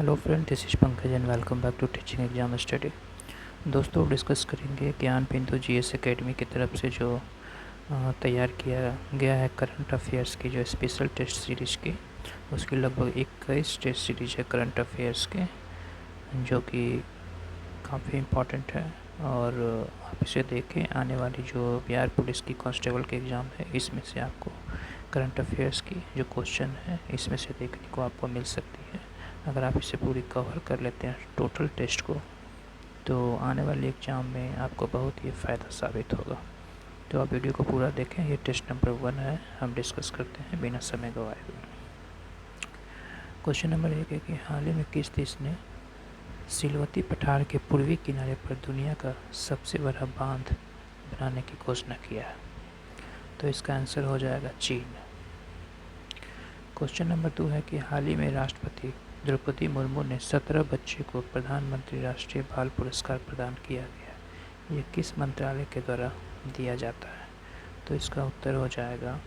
Hello friend, this is Pankaj and welcome back to teaching exam study. दोस्तों, discuss करेंगे ज्ञान बिंदु जीएस एकेडमी की तरफ से जो तैयार किया गया है करंट अफेयर्स की जो स्पेशल टेस्ट सीरीज़ की, उसकी लगभग 21 टेस्ट सीरीज है करंट अफेयर्स के, जो कि काफ़ी इम्पोर्टेंट है। और आप इसे देखें, आने वाली जो बिहार पुलिस की कांस्टेबल के एग्ज़ाम है, इसमें से आपको करंट अफेयर्स की जो क्वेश्चन है इसमें से देखने को आपको मिल सकती है। अगर आप इसे पूरी कवर कर लेते हैं टोटल टेस्ट को, तो आने वाले एग्ज़ाम में आपको बहुत ही फ़ायदा साबित होगा। तो आप वीडियो को पूरा देखें। ये टेस्ट नंबर 1 है, हम डिस्कस करते हैं बिना समय गवाए हुए। क्वेश्चन नंबर 1 है कि हाल ही में किस देश ने सिलवती पठार के पूर्वी किनारे पर दुनिया का सबसे बड़ा बांध बनाने की घोषणा किया है? तो इसका आंसर हो जाएगा चीन। क्वेश्चन नंबर 2 है कि हाल ही में राष्ट्रपति द्रौपदी मुर्मू ने 17 बच्चे को प्रधानमंत्री राष्ट्रीय बाल पुरस्कार प्रदान किया गया। यह किस मंत्रालय के द्वारा दिया जाता है? तो इसका उत्तर हो जाएगा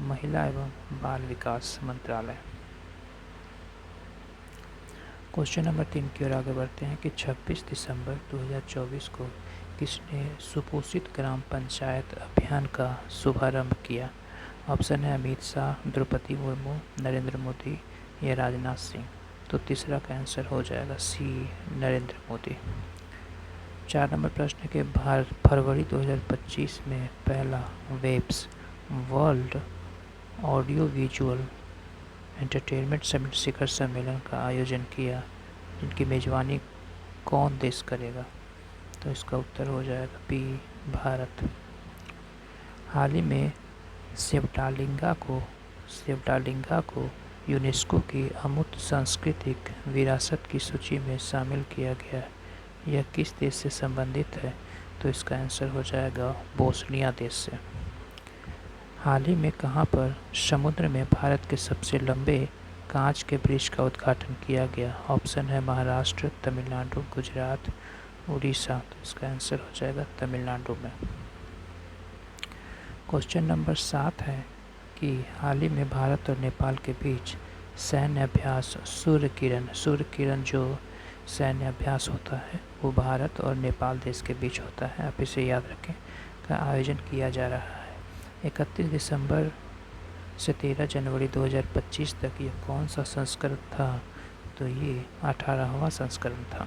महिला एवं बाल विकास मंत्रालय। क्वेश्चन नंबर 3 की ओर आगे बढ़ते हैं कि 26 दिसंबर 2024 को किसने सुपोषित ग्राम पंचायत अभियान का शुभारंभ किया? ऑप्शन है अमित शाह, द्रौपदी मुर्मू, नरेंद्र मोदी या राजनाथ सिंह। तो तीसरा का आंसर हो जाएगा सी, नरेंद्र मोदी। 4 नंबर प्रश्न के फरवरी 2025 में पहला WAVES world audio visual entertainment summit शिखर सम्मेलन का आयोजन किया, जिनकी मेजबानी कौन देश करेगा? तो इसका उत्तर हो जाएगा बी, भारत। हाल ही में सेवटालिंगा को यूनेस्को की अमूर्त सांस्कृतिक विरासत की सूची में शामिल किया गया। यह किस देश से संबंधित है? तो इसका आंसर हो जाएगा बोस्निया देश से। हाल ही में कहां पर समुद्र में भारत के सबसे लंबे कांच के ब्रिज का उद्घाटन किया गया? ऑप्शन है महाराष्ट्र, तमिलनाडु, गुजरात, उड़ीसा। तो इसका आंसर हो जाएगा तमिलनाडु में। क्वेश्चन नंबर 7 है कि हाल ही में भारत और नेपाल के बीच सैन्य अभ्यास सूर्य किरण जो सैन्य अभ्यास होता है वो भारत और नेपाल देश के बीच होता है, आप इसे याद रखें, का आयोजन किया जा रहा है 31 दिसंबर से 13 जनवरी 2025 तक। यह कौन सा संस्करण था? तो ये 18वां संस्करण था।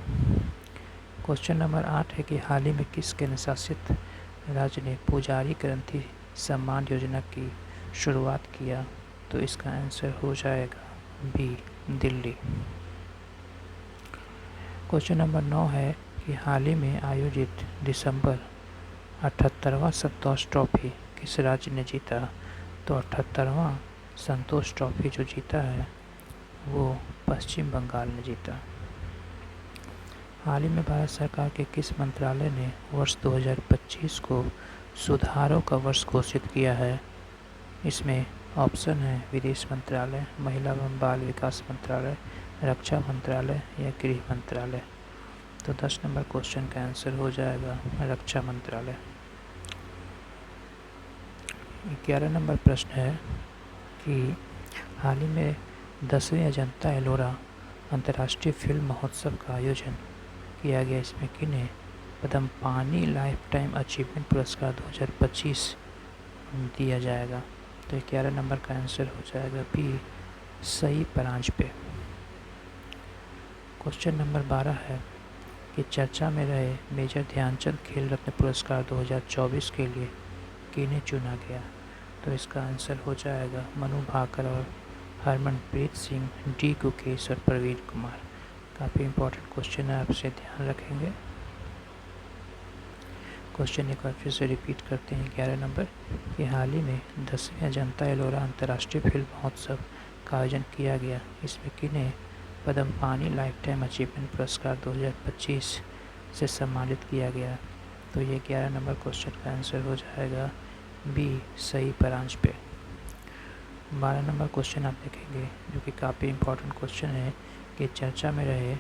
क्वेश्चन नंबर 8 है कि हाल ही में किस केंद्र शासित राज्य ने पुजारी ग्रंथि सम्मान योजना की शुरुआत किया? तो इसका आंसर हो जाएगा बी, दिल्ली। क्वेश्चन नंबर 9 है कि हाल ही में आयोजित दिसंबर 78वां संतोष ट्रॉफी किस राज्य ने जीता? तो 78वां संतोष ट्रॉफी जो जीता है वो पश्चिम बंगाल ने जीता। हाल ही में भारत सरकार के किस मंत्रालय ने वर्ष 2025 को सुधारों का वर्ष घोषित किया है? इसमें ऑप्शन है विदेश मंत्रालय, महिला एवं बाल विकास मंत्रालय, रक्षा मंत्रालय या गृह मंत्रालय। तो 10 नंबर क्वेश्चन का आंसर हो जाएगा रक्षा मंत्रालय। 11 नंबर प्रश्न है कि हाल ही में 10वें अजंता एलोरा अंतर्राष्ट्रीय फिल्म महोत्सव का आयोजन किया गया। इसमें किन्हें पद्मपाणि लाइफ टाइम अचीवमेंट पुरस्कार 2025 दिया जाएगा? तो 11 नंबर का आंसर हो जाएगा बी, सई परांजपे। क्वेश्चन नंबर 12 है कि चर्चा में रहे मेजर ध्यानचंद खेल रत्न पुरस्कार 2024 के लिए किन्हें चुना गया? तो इसका आंसर हो जाएगा मनु भाकर और हरमनप्रीत सिंह, डी गुकेश और प्रवीण कुमार। काफ़ी इंपॉर्टेंट क्वेश्चन है, आप इसे ध्यान रखेंगे। क्वेश्चन एक बार फिर से रिपीट करते हैं 11 नंबर कि हाल ही में 10वें अजंता एलोरा अंतर्राष्ट्रीय फिल्म महोत्सव का आयोजन किया गया। इसमें किन्हें पद्मपाणि लाइफ टाइम अचीवमेंट पुरस्कार 2025 से सम्मानित किया गया? तो ये 11 नंबर क्वेश्चन का आंसर हो जाएगा बी, सई परांजपे। 12 नंबर क्वेश्चन आप देखेंगे जो कि काफ़ी इंपॉर्टेंट क्वेश्चन है कि चर्चा में रहे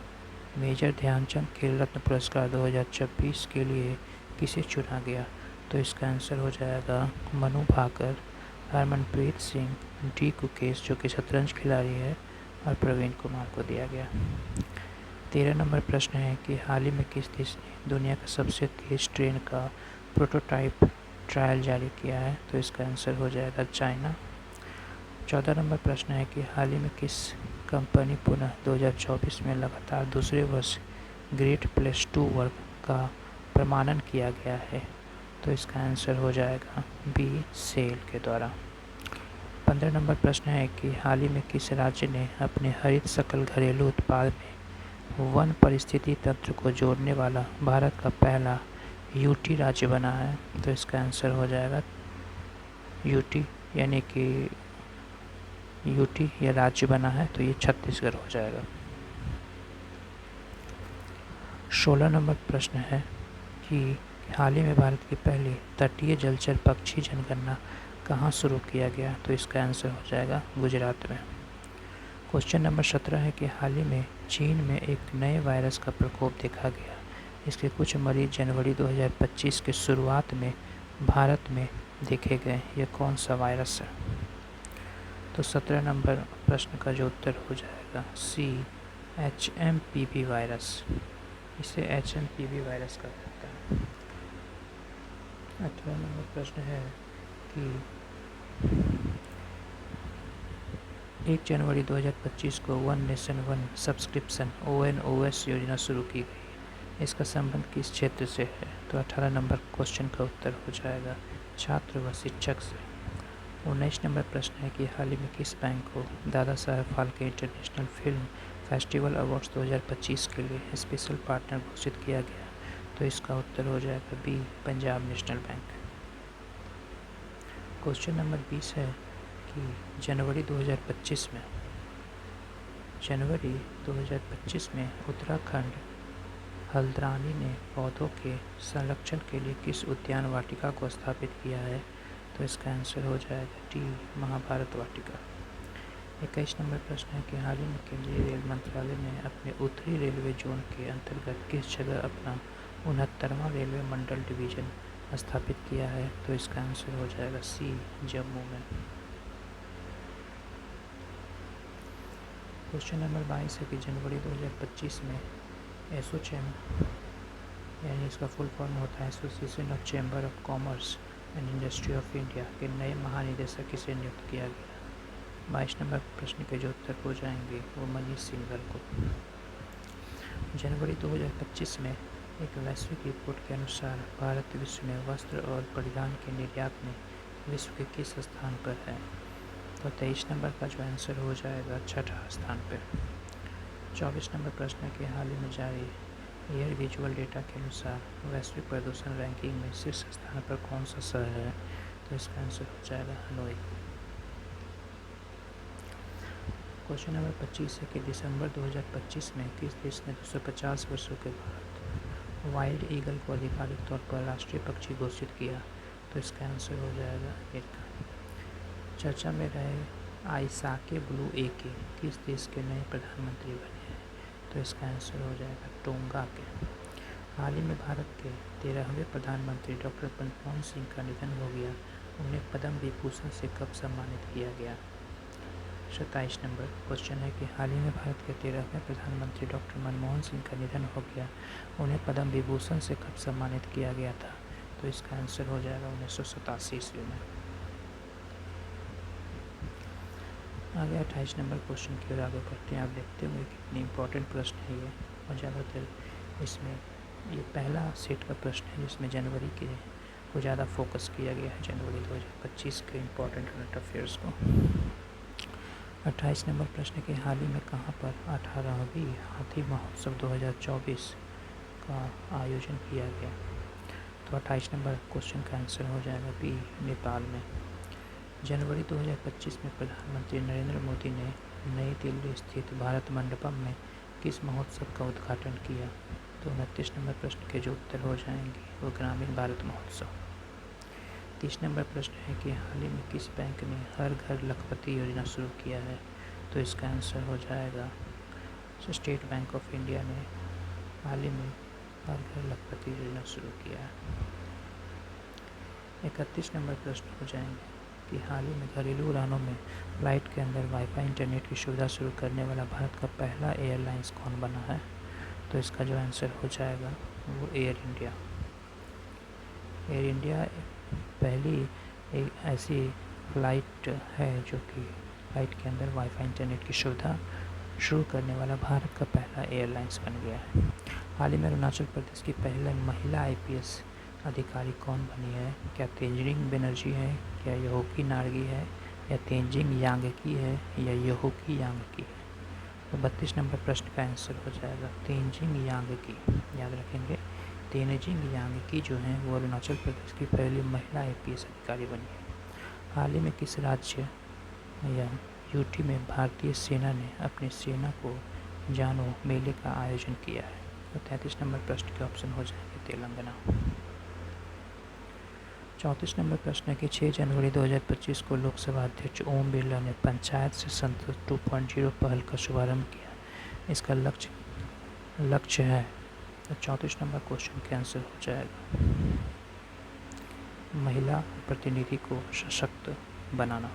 मेजर ध्यानचंद खेल रत्न पुरस्कार 2026 के लिए किसे चुना गया? तो इसका आंसर हो जाएगा मनु भाकर, हरमनप्रीत सिंह, डी गुकेश जो कि शतरंज खिलाड़ी है, और प्रवीण कुमार को दिया गया। 13 नंबर प्रश्न है कि हाल ही में किस देश ने दुनिया का सबसे तेज़ ट्रेन का प्रोटोटाइप ट्रायल जारी किया है? तो इसका आंसर हो जाएगा चाइना। 14 नंबर प्रश्न है कि हाल ही में किस कंपनी पुनः 2024 में लगातार दूसरे वर्ष ग्रेट प्लेस टू वर्क का प्रमाणन किया गया है? तो इसका आंसर हो जाएगा बी सेल के द्वारा। 15 नंबर प्रश्न है कि हाल ही में किस राज्य ने अपने हरित सकल घरेलू उत्पाद में वन परिस्थिति तंत्र को जोड़ने वाला भारत का पहला यूटी राज्य बना है? तो इसका आंसर हो जाएगा यूटी, यानी कि यूटी या राज्य बना है तो ये छत्तीसगढ़ हो जाएगा। 16 नंबर प्रश्न है कि हाल ही में भारत की पहली तटीय जलचर पक्षी जनगणना कहाँ शुरू किया गया? तो इसका आंसर हो जाएगा गुजरात में। क्वेश्चन नंबर 17 है कि हाल ही में चीन में एक नए वायरस का प्रकोप देखा गया। इसके कुछ मरीज जनवरी 2025 के शुरुआत में भारत में देखे गए। यह कौन सा वायरस है? तो 17 नंबर प्रश्न का जो उत्तर हो जाएगा सी HMPV वायरस। इसे HMPV वायरस कहा जाता है। 18 नंबर प्रश्न है कि 1 जनवरी 2025 को one nation one subscription ONOS योजना शुरू की गई। इसका संबंध किस क्षेत्र से है? तो 18 नंबर क्वेश्चन का उत्तर हो जाएगा छात्र व शिक्षक से। 19 नंबर प्रश्न है कि हाल ही में किस बैंक को Dada Saheb Phalke international film festival awards 2025 के लिए स्पेशल पार्टनर घोषित किया गया? तो इसका उत्तर हो जाएगा B Punjab national bank. Question number 20 है कि जनवरी 2025 में उत्तराखंड हल्द्वानी ने पौधों के संरक्षण के लिए किस उद्यान वाटिका को स्थापित किया है? तो इसका आंसर हो जाएगा डी महाभारत वाटिका। 21 नंबर प्रश्न है कि हाल ही में केंद्रीय रेल मंत्रालय ने अपने उत्तरी रेलवे जोन के अंतर्गत किस जगह अपना 69वां रेलवे मंडल डिवीज़न स्थापित किया है? तो इसका आंसर हो जाएगा सी जम्मू में। क्वेश्चन नंबर 22 है कि जनवरी 2025 में एसोचैम, यानी इसका फुल फॉर्म होता है association of chamber of commerce and industry of India के नए महानिदेशक किसे नियुक्त किया गया? 22 नंबर प्रश्न के जो उत्तर हो जाएंगे वो मनीष सिंघल को। जनवरी 2025 में एक वैश्विक रिपोर्ट के अनुसार भारत विश्व में वस्त्र और परिधान के निर्यात में विश्व के किस स्थान पर है? तो 23 नंबर का जो आंसर हो जाएगा छठा स्थान पर। 24 नंबर प्रश्न के हाल ही में जारी एयर विजुअल डेटा के अनुसार वैश्विक प्रदूषण रैंकिंग में शीर्ष स्थान पर कौन सा शहर है? तो इसका आंसर हो जाएगा हनोई। क्वेश्चन नंबर 25 है कि दिसंबर 2025 में किस देश ने 250 वर्षों के बाद वाइल्ड ईगल को आधिकारिक तौर पर राष्ट्रीय पक्षी घोषित किया? तो इसका आंसर हो जाएगा अमेरिका। चर्चा में रहे आइसाके ब्लू एके किस देश के नए प्रधानमंत्री बने हैं? तो इसका आंसर हो जाएगा टोंगा के। हाल ही में भारत के 13वें प्रधानमंत्री डॉक्टर मनमोहन सिंह का निधन हो गया। उन्हें पद्म विभूषण से कब सम्मानित किया गया? 27 नंबर क्वेश्चन है कि हाल ही में भारत के 13वें प्रधानमंत्री डॉक्टर मनमोहन सिंह का निधन हो गया। उन्हें पद्म विभूषण से कब सम्मानित किया गया था? तो इसका आंसर हो जाएगा 1987 ईस्वी में। आगे 28 नंबर क्वेश्चन की ओर आगे बढ़ते हैं। आप देखते होंगे कितनी इंपॉर्टेंट प्रश्न है ये, और ज़्यादातर इसमें ये पहला सेट का प्रश्न है जिसमें जनवरी के को ज़्यादा फोकस किया गया है, जनवरी 2025 के इम्पोर्टेंट करंट अफेयर्स को। 28 नंबर प्रश्न के हाल ही में कहाँ पर 18वीं हाथी महोत्सव 2024 का आयोजन किया गया? तो 28 नंबर क्वेश्चन का आंसर हो जाएगा बी नेपाल में। जनवरी 2025 में प्रधानमंत्री नरेंद्र मोदी ने नई दिल्ली स्थित भारत मंडपम में किस महोत्सव का उद्घाटन किया? तो 29 नंबर प्रश्न के जो उत्तर हो जाएंगे वो ग्रामीण भारत महोत्सव। 30 नंबर प्रश्न है कि हाल ही में किस बैंक ने हर घर लखपति योजना शुरू किया है? तो इसका आंसर हो जाएगा स्टेट बैंक ऑफ इंडिया ने हाल ही में हर घर लखपति योजना शुरू किया है। 31 नंबर प्रश्न हो जाएंगे कि हाल ही में घरेलू उड़ानों में फ़्लाइट के अंदर वाईफाई इंटरनेट की सुविधा शुरू करने वाला भारत का पहला एयरलाइंस कौन बना है? तो इसका जो आंसर हो जाएगा वो एयर इंडिया। एयर इंडिया पहली एक ऐसी फ़्लाइट है जो कि फ़्लाइट के अंदर वाईफाई इंटरनेट की सुविधा शुरू करने वाला भारत का पहला एयरलाइंस बन गया है। हाल ही में अरुणाचल प्रदेश की पहले महिला आईपीएस अधिकारी कौन बनी है? क्या तेंजिंग बनर्जी है, क्या यहोकी नार्गी है, या तेंजिंग यांगकी है, या यहोकी यांगकी है? तो 32 नंबर प्रश्न का आंसर हो जाएगा तेंजिंग यांगकी। याद रखेंगे, तेंजिंग यांगकी जो हैं वो अरुणाचल प्रदेश की पहली महिला आईपीएस अधिकारी बनी है। हाल ही में किस राज्य या यूटी में भारतीय सेना ने अपनी सेना को जानो मेले का आयोजन किया है? तो 33 नंबर प्रश्न के ऑप्शन हो जाएंगे तेलंगाना। 34 नंबर प्रश्न है कि 6 जनवरी 2025 को लोकसभा अध्यक्ष ओम बिरला ने पंचायत से संसद 2.0 पहल का शुभारंभ किया। इसका लक्ष्य है। तो 34 नंबर क्वेश्चन के आंसर हो जाएगा महिला प्रतिनिधि को सशक्त बनाना।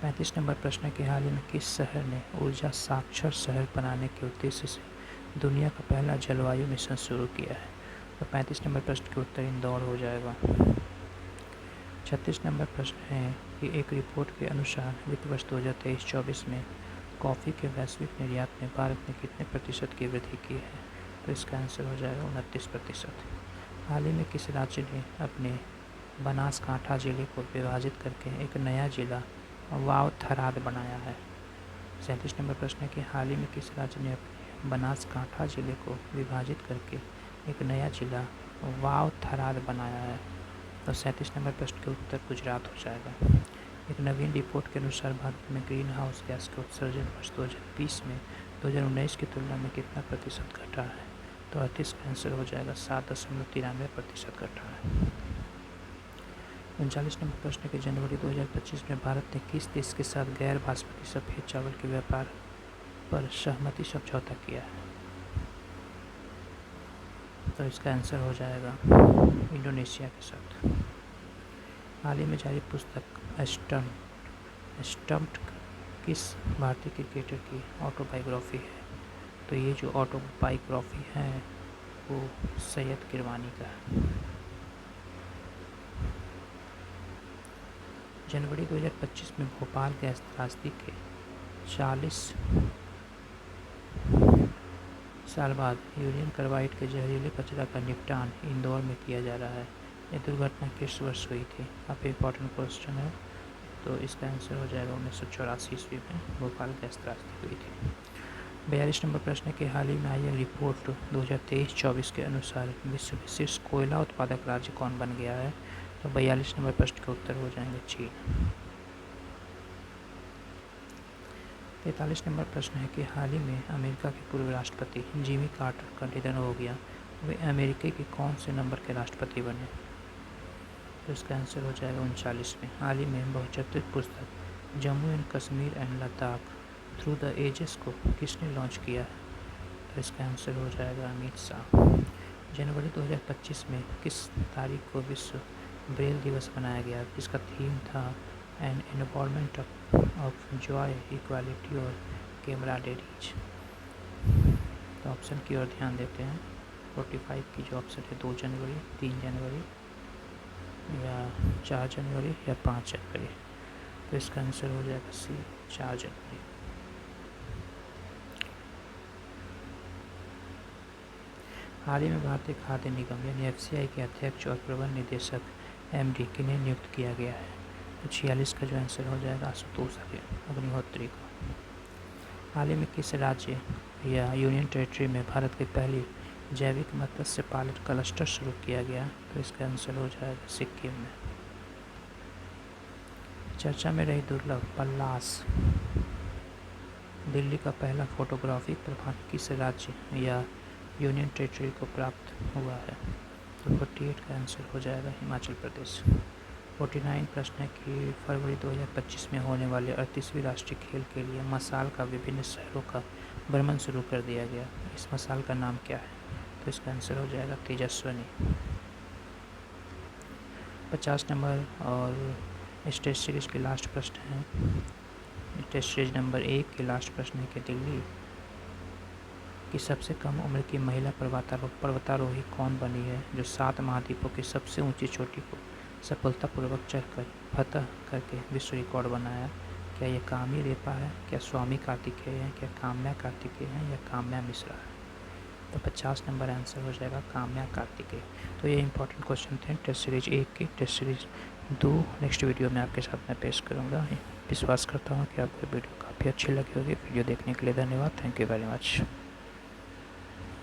35 नंबर प्रश्न के हाल ही में किस शहर ने ऊर्जा साक्षर शहर बनाने के उद्देश्य से दुनिया का पहला जलवायु मिशन शुरू किया है? तो 35 नंबर प्रश्न के उत्तर इंदौर हो जाएगा। 36 नंबर प्रश्न है कि एक रिपोर्ट के अनुसार वित्त वर्ष 2023-24 में कॉफ़ी के वैश्विक निर्यात में भारत ने कितने प्रतिशत की वृद्धि की है? तो इसका आंसर हो जाएगा 29%। हाल ही में किस राज्य ने अपने बनासकांठा जिले को विभाजित करके एक नया जिला वाव थराद बनाया है? 37 नंबर प्रश्न है कि हाल ही में किस राज्य ने अपने बनासकांठा जिले को विभाजित करके एक नया जिला वाव थराद बनाया है? तो 37 नंबर प्रश्न के उत्तर गुजरात हो जाएगा। एक नवीन रिपोर्ट के अनुसार भारत में ग्रीन हाउस गैस के उत्सर्जन वर्ष 2020 में 2019 की तुलना में कितना प्रतिशत घटा है? तो 38 का आंसर हो जाएगा 7.93% घटा है। 39 नंबर प्रश्न के जनवरी 2025 में भारत ने किस देश के साथ गैर बासमती सफ़ेद चावल के व्यापार पर सहमति समझौता किया है? तो इसका आंसर हो जाएगा इंडोनेशिया के साथ। हाल ही में जारी पुस्तक स्टम्प्ड किस भारतीय क्रिकेटर की ऑटोबायोग्राफी है? तो ये जो ऑटोबायोग्राफी है वो सैयद किरमानी का है। जनवरी 2025 में भोपाल गैस त्रासदी के 40 साल बाद यूरेनियम कार्बाइड के जहरीले कचरा का निपटान इंदौर में किया जा रहा है। ये दुर्घटना किस वर्ष हुई थी? काफ़ी इंपॉर्टेंट क्वेश्चन है। तो इसका आंसर हो जाएगा 1984 ईस्वी में भोपाल गैस त्रासदी हुई थी। 42 नंबर प्रश्न के हाल ही में आई रिपोर्ट 2023-24 के अनुसार विश्व में शीर्ष कोयला उत्पादक राज्य कौन बन गया है? तो 42 नंबर प्रश्न के उत्तर हो जाएंगे चीन। 43 नंबर प्रश्न है कि हाल ही में अमेरिका के पूर्व राष्ट्रपति जिमी कार्टर का निधन हो गया। वे अमेरिका के कौन से नंबर के राष्ट्रपति बने? तो इसका आंसर हो जाएगा 39वें। हाल ही में बहुचर्चित पुस्तक Jammu and Kashmir and Ladakh through the ages को किसने लॉन्च किया है? तो इसका आंसर हो जाएगा अमित शाह। जनवरी 2025 में किस तारीख को विश्व ब्रेल दिवस मनाया गया, जिसका थीम था an environment of joy, equality और कैमराडेरीज? तो ऑप्शन की ओर ध्यान देते हैं। 45 की जो ऑप्शन है 2 जनवरी, 3 जनवरी या 4 जनवरी या 5 जनवरी। तो इसका आंसर हो जाएगा सी 4 जनवरी। हाल ही में भारतीय खाद्य निगम यानी एफसीआई के अध्यक्ष और प्रबंध निदेशक एमडी किन्हें नियुक्त किया गया है? तो 46 का जो आंसर हो जाएगा आशुतोष अग्निहोत्री को। हाल ही में किस राज्य या यूनियन टेरिटरी में भारत की पहली जैविक मत्स्य पालन क्लस्टर शुरू किया गया? तो इसका आंसर हो जाएगा सिक्किम में। चर्चा में रही दुर्लभ पल्लास दिल्ली का पहला फोटोग्राफिक प्रमाण किस राज्य या यूनियन टेरिटरी को प्राप्त हुआ है? तो 48 का आंसर हो जाएगा हिमाचल प्रदेश। 49 प्रश्न है कि फरवरी 2025 में होने वाले 38वीं राष्ट्रीय खेल के लिए मसाल का विभिन्न शहरों का भ्रमण शुरू कर दिया गया। इस मसाल का नाम क्या है? तो इसका आंसर हो जाएगा तेजस्विनी। 50 नंबर और टेस्ट सीरीज के लास्ट प्रश्न है। टेस्ट सीरीज नंबर 1 के लास्ट प्रश्न है कि दिल्ली कि सबसे कम उम्र की महिला पर्वतारोही कौन बनी है जो 7 महाद्वीपों की सबसे ऊंची चोटी को सफलतापूर्वक चढ़कर फतह करके विश्व रिकॉर्ड बनाया? क्या ये कामी रेपा है, क्या स्वामी कार्तिकेय है, क्या काम्या कार्तिकेय है, या काम्या मिश्रा है? तो 50 नंबर आंसर हो जाएगा काम्या कार्तिकेय। तो ये इंपॉर्टेंट क्वेश्चन थे टेस्ट सीरीज 1 की। टेस्ट सीरीज 2 नेक्स्ट वीडियो में आपके साथ मैं पेश करूँगा। विश्वास करता हूँ कि आपको वीडियो काफ़ी अच्छी लगी होगी। वीडियो देखने के लिए धन्यवाद। Thank you very much.